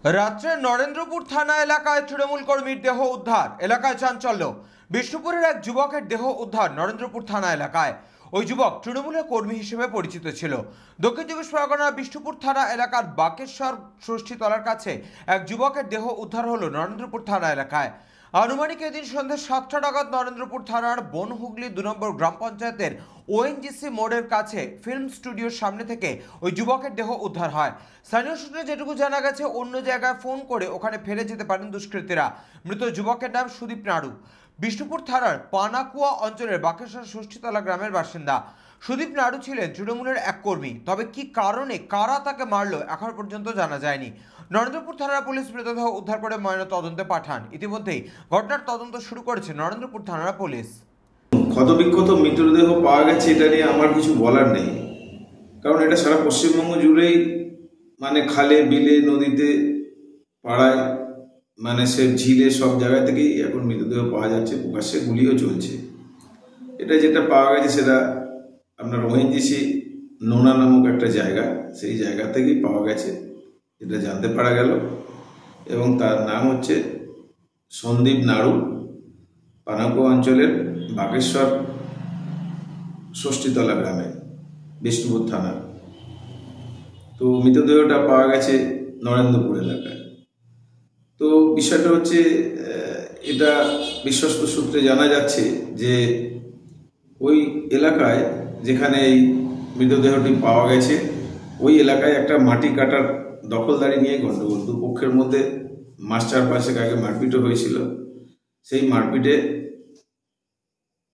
রাত্রে নরেন্দ্রপুর থানা এলাকায় তৃণমূল কর্মীর দেহ উদ্ধার, এলাকায় চাঞ্চল্য। বিষ্ণুপুরের এক যুবকের দেহ উদ্ধার নরেন্দ্রপুর থানা এলাকায়। ওই যুবক তৃণমূলের কর্মী হিসেবে পরিচিত ছিল। দক্ষিণ চব্বিশ পরগনার বিষ্ণুপুর থানা এলাকার বাকেশ্বর ষষ্ঠীতলার কাছে এক যুবকের দেহ উদ্ধার হলো নরেন্দ্রপুর থানা এলাকায়। আনুমানিক এদিন সন্ধ্যে 7টা নাগাদ নরেন্দ্রপুর থানার বনহুগলি 2 নম্বর গ্রাম পঞ্চায়েতের ওএনজিসি মোড়ের কাছে ফিল্ম স্টুডিওর সামনে থেকে ওই যুবকের দেহ উদ্ধার হয়। স্থানীয় সূত্রে যেটুকু জানা গেছে, অন্য জায়গায় ফোন করে ওখানে ফেলে যেতে পারেন দুষ্কৃতীরা। মৃত যুবকের নাম সুদীপ নাড়ু, বিষ্ণুপুর থানার পানাকুয়া অঞ্চলের বাকেশ্বর ষষ্ঠীতলা গ্রামের বাসিন্দা। সুদীপ নাড়ু ছিলেন তৃণমূলের এক কর্মী, তবে কি কারণে কারা তাকে মারলো এখন পর্যন্ত জানা যায়নি। নরেন্দ্রপুর থানার পুলিশ মৃতদেহ উদ্ধার করে ময়না তদন্তে পাঠান। ইতিমধ্যেই ঘটনার তদন্ত শুরু করেছে নরেন্দ্রপুর থানার পুলিশ। ক্ষতবিক্ষত মৃতদেহ পাওয়া গেছে, এটা নিয়ে আমার কিছু বলার নেই, কারণ এটা সারা পশ্চিমবঙ্গ জুড়েই খালে বিলে নদীতে পাড়ায় সে ঝিলে সব জায়গা থেকেই এখন মৃতদেহ পাওয়া যাচ্ছে, প্রকাশ্যে গুলিও চলছে। এটা যেটা পাওয়া গেছে সেটা আপনার ওএনজিসি নোনা নামক একটা জায়গা, সেই জায়গা থেকেই পাওয়া গেছে, যেটা জানতে পারা গেল। এবং তার নাম হচ্ছে সন্দীপ নাড়ু, পানাকুয়া অঞ্চলের বাকেশ্বর ষষ্ঠীতলা গ্রামে, বিষ্ণুপুর থানা। তো মৃতদেহটা পাওয়া গেছে নরেন্দ্রপুর এলাকায়। তো বিষয়টা হচ্ছে, এটা বিশ্বস্ত সূত্রে জানা যাচ্ছে যে ওই এলাকায় যেখানে এই মৃতদেহটি পাওয়া গেছে, ওই এলাকায় একটা মাটি কাটার দখলদারি নিয়ে গণ্ডগোল, দুপক্ষের মধ্যে মাস 4-5 আগে মারপিটও হয়েছিল। সেই মারপিটে